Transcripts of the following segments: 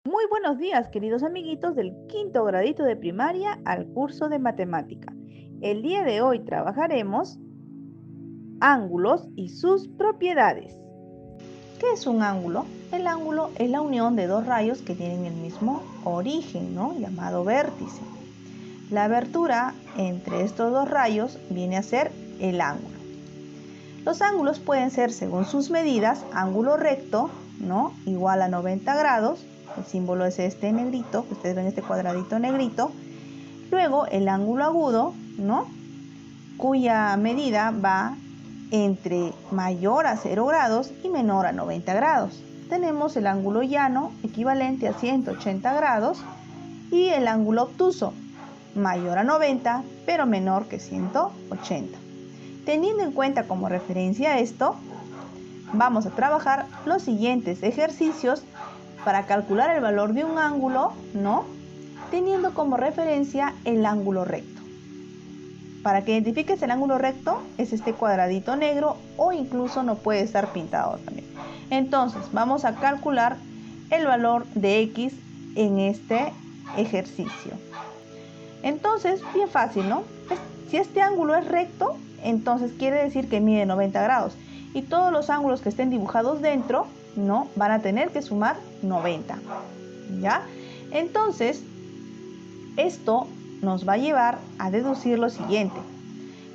Muy buenos días, queridos amiguitos del quinto gradito de primaria al curso de matemática. El día de hoy trabajaremos ángulos y sus propiedades. ¿Qué es un ángulo? El ángulo es la unión de dos rayos que tienen el mismo origen, ¿no? Llamado vértice. La abertura entre estos dos rayos viene a ser el ángulo. Los ángulos pueden ser, según sus medidas, ángulo recto, ¿no? Igual a 90 grados. El símbolo es este negrito, que ustedes ven este cuadradito negrito. Luego el ángulo agudo, ¿no? Cuya medida va entre mayor a 0 grados y menor a 90 grados. Tenemos el ángulo llano, equivalente a 180 grados, y el ángulo obtuso, mayor a 90, pero menor que 180. Teniendo en cuenta como referencia esto, vamos a trabajar los siguientes ejercicios para calcular el valor de un ángulo, ¿no? Teniendo como referencia el ángulo recto. Para que identifiques el ángulo recto es este cuadradito negro o incluso no puede estar pintado también. Entonces vamos a calcular el valor de X en este ejercicio. Entonces, bien fácil, ¿no? Si este ángulo es recto, entonces quiere decir que mide 90 grados. Y todos los ángulos que estén dibujados dentro, ¿no? Van a tener que sumar 90. ¿Ya? Entonces, esto nos va a llevar a deducir lo siguiente.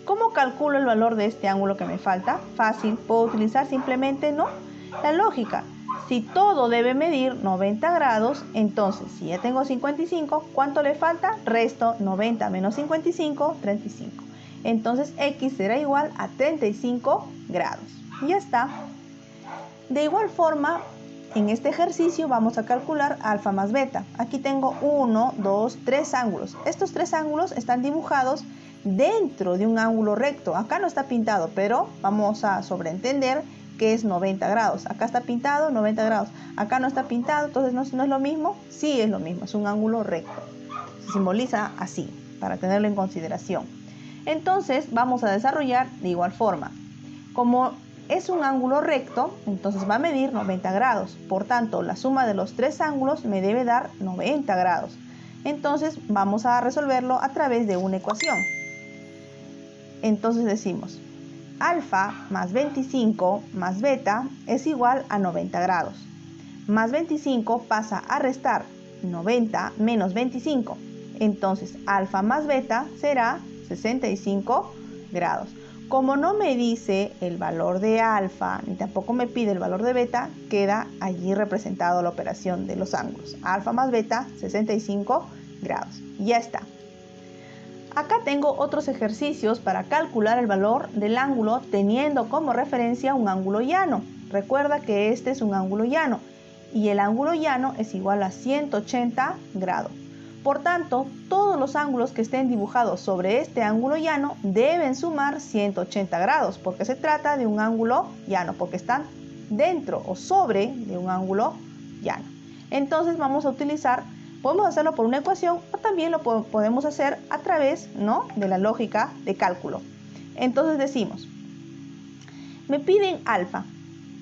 ¿Cómo calculo el valor de este ángulo que me falta? Fácil, puedo utilizar simplemente, ¿no? La lógica. Si todo debe medir 90 grados, entonces si ya tengo 55, ¿cuánto le falta? Resto 90 menos 55, 35. Entonces X será igual a 35 grados. Y ya está. De igual forma, en este ejercicio vamos a calcular alfa más beta. Aquí tengo 1, 2, 3 ángulos. Estos 3 ángulos están dibujados dentro de un ángulo recto. Acá no está pintado, pero vamos a sobreentender que es 90 grados. Acá está pintado 90 grados. Acá no está pintado, entonces no es lo mismo. Sí es lo mismo, es un ángulo recto. Se simboliza así, para tenerlo en consideración. Entonces vamos a desarrollar de igual forma. Como es un ángulo recto, entonces va a medir 90 grados. Por tanto, la suma de los tres ángulos me debe dar 90 grados. Entonces vamos a resolverlo a través de una ecuación. Entonces decimos, alfa más 25 más beta es igual a 90 grados. Más 25 pasa a restar 90 menos 25. Entonces alfa más beta será 65 grados. Como no me dice el valor de alfa, ni tampoco me pide el valor de beta, queda allí representado la operación de los ángulos. Alfa más beta, 65 grados. Ya está. Acá tengo otros ejercicios para calcular el valor del ángulo teniendo como referencia un ángulo llano. Recuerda que este es un ángulo llano y el ángulo llano es igual a 180 grados. Por tanto, todos los ángulos que estén dibujados sobre este ángulo llano deben sumar 180 grados, porque se trata de un ángulo llano, porque están dentro o sobre de un ángulo llano. Entonces vamos a utilizar, podemos hacerlo por una ecuación o también lo podemos hacer a través, ¿no?, de la lógica de cálculo. Entonces decimos, me piden alfa,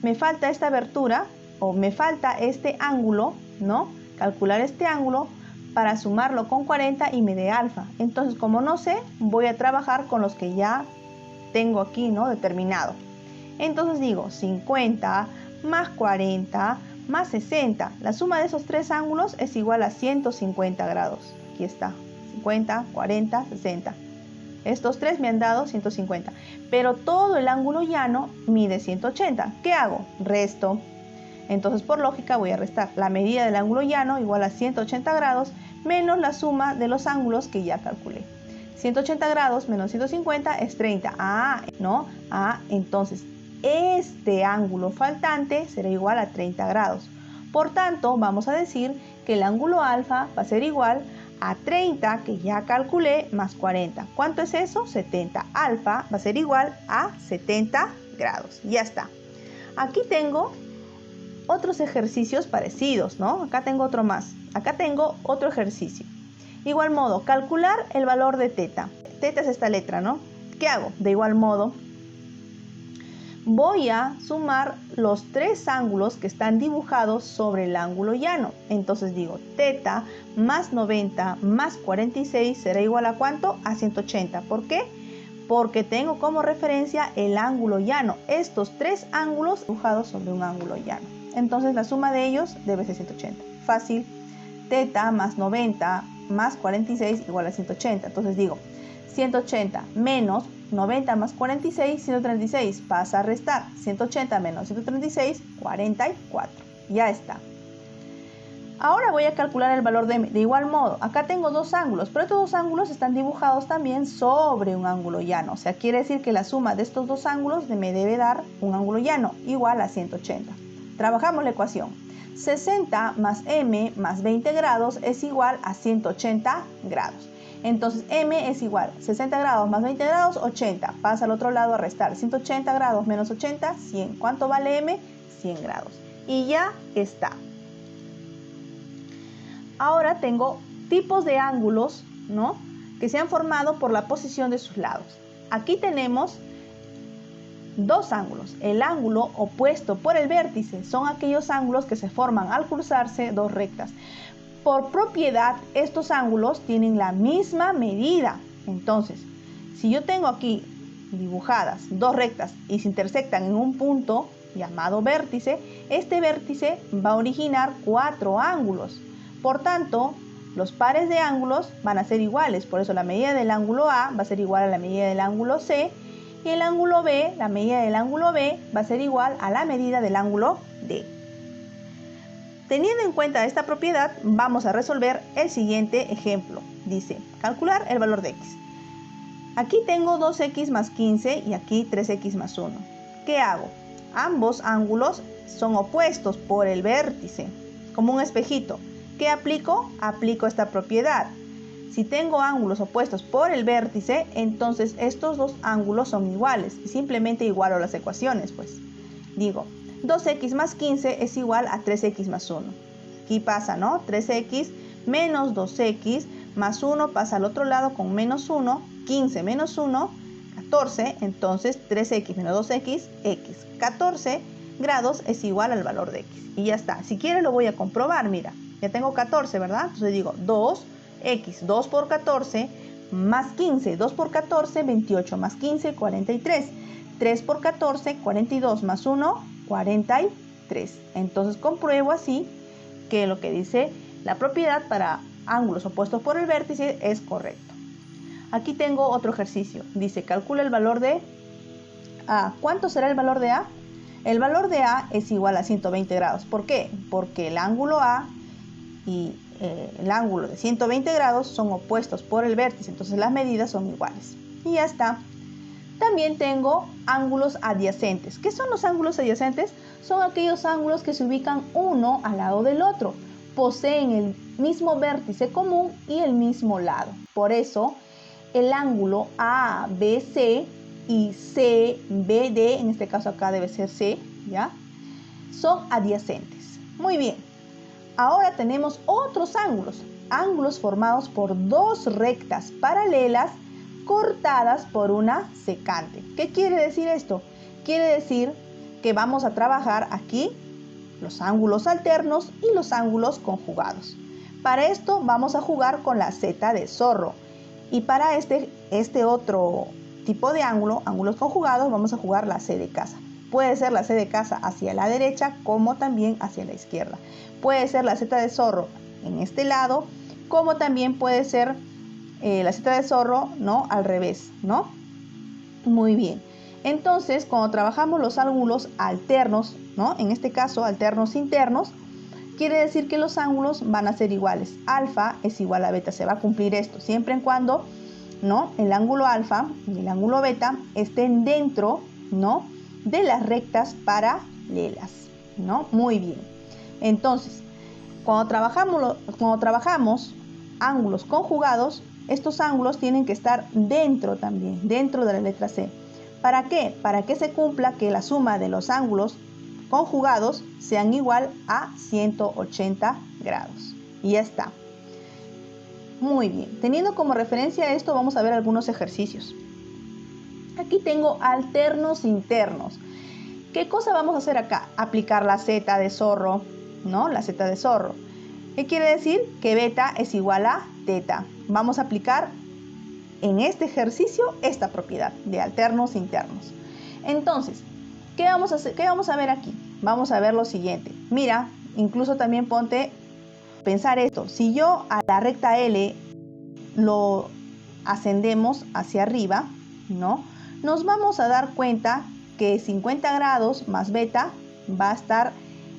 me falta esta abertura o me falta este ángulo, ¿no? Calcular este ángulo para sumarlo con 40 y me dé alfa. Entonces, como no sé, voy a trabajar con los que ya tengo aquí, ¿no?, determinado. Entonces digo 50 más 40 más 60. La suma de esos tres ángulos es igual a 150 grados. Aquí está, 50, 40, 60. Estos tres me han dado 150. Pero todo el ángulo llano mide 180. ¿Qué hago? Resto. Entonces, por lógica, voy a restar la medida del ángulo llano igual a 180 grados menos la suma de los ángulos que ya calculé. 180 grados menos 150 es 30. ¿No? Entonces, este ángulo faltante será igual a 30 grados. Por tanto, vamos a decir que el ángulo alfa va a ser igual a 30, que ya calculé, más 40. ¿Cuánto es eso? 70. Alfa va a ser igual a 70 grados. Ya está. Aquí tengo otros ejercicios parecidos, ¿no? Acá tengo otro más. Acá tengo otro ejercicio. Igual modo, calcular el valor de teta. Teta es esta letra, ¿no? ¿Qué hago? De igual modo, voy a sumar los tres ángulos que están dibujados sobre el ángulo llano. Entonces digo, teta más 90 más 46 será igual a ¿cuánto? A 180. ¿Por qué? Porque tengo como referencia el ángulo llano. Estos tres ángulos dibujados sobre un ángulo llano. Entonces la suma de ellos debe ser 180. Fácil. Teta más 90 más 46 igual a 180. Entonces digo, 180 menos 90 más 46, 136. Pasa a restar. 180 menos 136, 44. Ya está. Ahora voy a calcular el valor de M. De igual modo, acá tengo dos ángulos, pero estos dos ángulos están dibujados también sobre un ángulo llano. O sea, quiere decir que la suma de estos dos ángulos me debe dar un ángulo llano igual a 180. Trabajamos la ecuación. 60 más M más 20 grados es igual a 180 grados. Entonces M es igual, 60 grados más 20 grados, 80. Pasa al otro lado a restar. 180 grados menos 80, 100. ¿Cuánto vale M? 100 grados. Y ya está. Ahora tengo tipos de ángulos, ¿no?, que se han formado por la posición de sus lados. Aquí tenemos dos ángulos. El ángulo opuesto por el vértice son aquellos ángulos que se forman al cruzarse dos rectas. Por propiedad, estos ángulos tienen la misma medida. Entonces, si yo tengo aquí dibujadas dos rectas y se intersectan en un punto llamado vértice, este vértice va a originar cuatro ángulos. Por tanto, los pares de ángulos van a ser iguales. Por eso la medida del ángulo A va a ser igual a la medida del ángulo C. Y el ángulo B, la medida del ángulo B, va a ser igual a la medida del ángulo D. Teniendo en cuenta esta propiedad, vamos a resolver el siguiente ejemplo. Dice, calcular el valor de x. Aquí tengo 2x más 15 y aquí 3x más 1. ¿Qué hago? Ambos ángulos son opuestos por el vértice, como un espejito. ¿Qué aplico? Aplico esta propiedad. Si tengo ángulos opuestos por el vértice, entonces estos dos ángulos son iguales. Y simplemente igualo las ecuaciones, pues. Digo, 2x más 15 es igual a 3x más 1. Aquí pasa, ¿no? 3x menos 2x más 1 pasa al otro lado con menos 1. 15 menos 1, 14. Entonces 3x menos 2x, x. 14 grados es igual al valor de x. Y ya está. Si quieres lo voy a comprobar, mira. Ya tengo 14, ¿verdad? Entonces digo 2x, 2 por 14, más 15, 2 por 14, 28, más 15, 43. 3 por 14, 42, más 1, 43. Entonces compruebo así que lo que dice la propiedad para ángulos opuestos por el vértice es correcto. Aquí tengo otro ejercicio. Dice, calcula el valor de A. ¿Cuánto será el valor de A? El valor de A es igual a 120 grados. ¿Por qué? Porque el ángulo A y el ángulo de 120 grados son opuestos por el vértice, entonces las medidas son iguales. Y ya está. También tengo ángulos adyacentes. ¿Qué son los ángulos adyacentes? Son aquellos ángulos que se ubican uno al lado del otro. Poseen el mismo vértice común y el mismo lado. Por eso, el ángulo ABC y CBD, en este caso acá debe ser C, ¿ya?, son adyacentes. Muy bien. Ahora tenemos otros ángulos formados por dos rectas paralelas cortadas por una secante. ¿Qué quiere decir esto? Quiere decir que vamos a trabajar aquí los ángulos alternos y los ángulos conjugados. Para esto vamos a jugar con la Z de zorro. Y para este otro tipo de ángulos conjugados, vamos a jugar la C de casa. Puede ser la C de casa hacia la derecha como también hacia la izquierda. Puede ser la Z de zorro en este lado, como también puede ser la Z de zorro, ¿no?, al revés, ¿no? Muy bien. Entonces, cuando trabajamos los ángulos alternos, ¿no?, en este caso alternos internos, quiere decir que los ángulos van a ser iguales. Alfa es igual a beta. Se va a cumplir esto siempre y cuando, ¿no?, el ángulo alfa y el ángulo beta estén dentro, ¿no?, de las rectas paralelas, ¿no? Muy bien. Entonces, cuando trabajamos ángulos conjugados, estos ángulos tienen que estar dentro también, dentro de la letra C. ¿Para qué? Para que se cumpla que la suma de los ángulos conjugados sean igual a 180 grados. Y ya está. Muy bien. Teniendo como referencia esto, vamos a ver algunos ejercicios. Aquí tengo alternos internos. ¿Qué cosa vamos a hacer acá? Aplicar la Z de zorro, ¿no? La Z de zorro. ¿Qué quiere decir? Que beta es igual a teta. Vamos a aplicar en este ejercicio esta propiedad de alternos internos. Entonces, ¿qué vamos a hacer? ¿Qué vamos a ver aquí? Vamos a ver lo siguiente. Mira, incluso también ponte a pensar esto. Si yo a la recta L lo ascendemos hacia arriba, ¿no? Nos vamos a dar cuenta que 50 grados más beta va a estar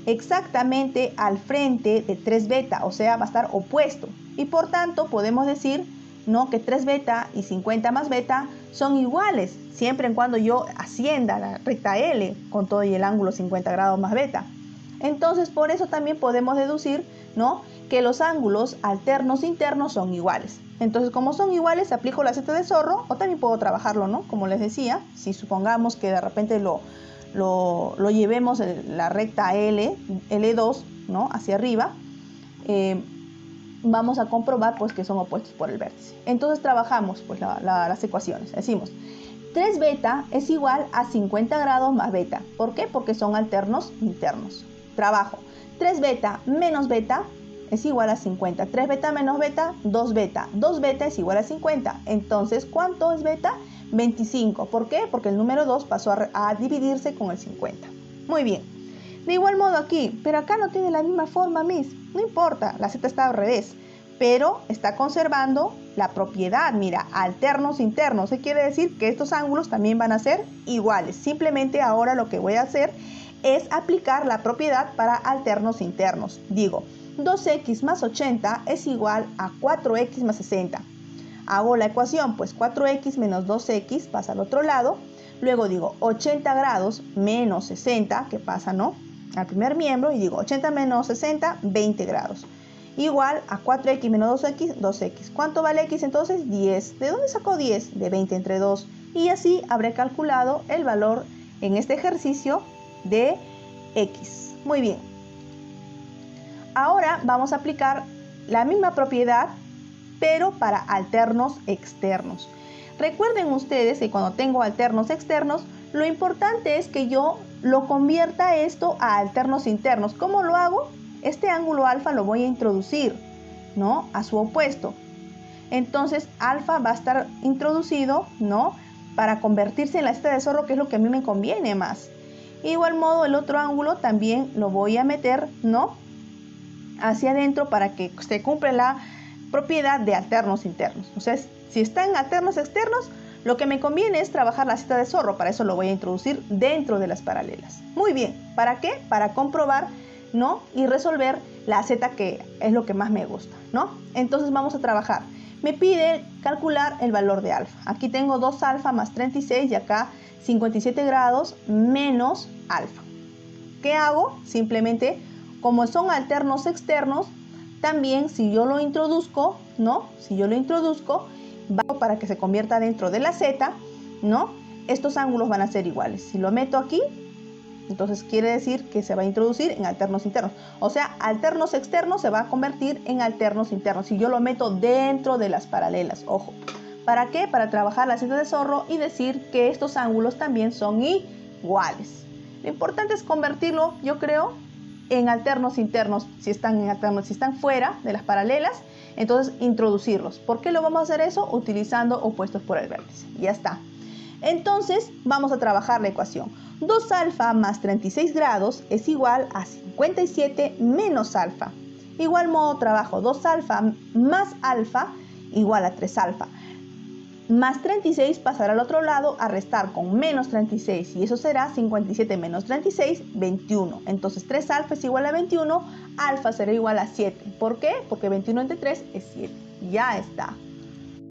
exactamente al frente de 3 beta, o sea, va a estar opuesto. Y por tanto podemos decir, ¿no?, que 3 beta y 50 más beta son iguales, siempre en cuando yo ascienda la recta L con todo y el ángulo 50 grados más beta. Entonces, por eso también podemos deducir, ¿no?, que los ángulos alternos internos son iguales. Entonces, como son iguales, aplico la Z de zorro, o también puedo trabajarlo, ¿no? Como les decía, si supongamos que de repente lo llevemos la recta L2, ¿no?, hacia arriba, vamos a comprobar pues que son opuestos por el vértice. Entonces trabajamos pues las ecuaciones. Decimos 3 beta es igual a 50 grados más beta. ¿Por qué? Porque son alternos internos. Trabajo 3 beta menos beta es igual a 50. 3 beta menos beta, 2 beta. 2 beta es igual a 50. Entonces, ¿cuánto es beta? 25. ¿Por qué? Porque el número 2 pasó a dividirse con el 50. Muy bien. De igual modo aquí, pero acá no tiene la misma forma, Miss. No importa, la Z está al revés, pero está conservando la propiedad. Mira, alternos internos. ¿Qué quiere decir? Que estos ángulos también van a ser iguales. Simplemente ahora lo que voy a hacer es aplicar la propiedad para alternos internos. Digo, 2x más 80 es igual a 4x más 60. Hago la ecuación, pues 4x menos 2x pasa al otro lado. Luego digo 80 grados menos 60, que pasa, ¿no?, al primer miembro, y digo 80 menos 60, 20 grados. Igual a 4x menos 2x, 2x. ¿Cuánto vale x entonces? 10. ¿De dónde sacó 10? De 20 entre 2. Y así habré calculado el valor en este ejercicio de x. Muy bien. Ahora vamos a aplicar la misma propiedad, pero para alternos externos. Recuerden ustedes que cuando tengo alternos externos, lo importante es que yo lo convierta esto a alternos internos. ¿Cómo lo hago? Este ángulo alfa lo voy a introducir, ¿no?, a su opuesto. Entonces, alfa va a estar introducido, ¿no?, para convertirse en la Z de zorro, que es lo que a mí me conviene más. De igual modo, el otro ángulo también lo voy a meter, ¿no?, hacia adentro para que se cumpla la propiedad de alternos internos. O sea, si están alternos externos, lo que me conviene es trabajar la Z de zorro. Para eso lo voy a introducir dentro de las paralelas. Muy bien. ¿Para qué? Para comprobar, ¿no?, y resolver la Z, que es lo que más me gusta, ¿no? Entonces vamos a trabajar. Me pide calcular el valor de alfa. Aquí tengo 2 alfa más 36 y acá 57 grados menos alfa. ¿Qué hago? Simplemente, como son alternos externos, también si yo lo introduzco, ¿no?, si yo lo introduzco, para que se convierta dentro de la Z, ¿no?, estos ángulos van a ser iguales. Si lo meto aquí, entonces quiere decir que se va a introducir en alternos internos. O sea, alternos externos se va a convertir en alternos internos. Si yo lo meto dentro de las paralelas, ojo. ¿Para qué? Para trabajar la Z de zorro y decir que estos ángulos también son iguales. Lo importante es convertirlo, yo creo, en alternos internos. Si están fuera de las paralelas, entonces introducirlos. ¿Por qué lo vamos a hacer eso? Utilizando opuestos por el vértice. Ya está. Entonces vamos a trabajar la ecuación. 2 alfa más 36 grados es igual a 57 menos alfa. Igual modo trabajo 2 alfa más alfa igual a 3 alfa. Más 36 pasará al otro lado a restar con menos 36, y eso será 57 menos 36, 21. Entonces 3 alfa es igual a 21, alfa será igual a 7. ¿Por qué? Porque 21 entre 3 es 7. Ya está.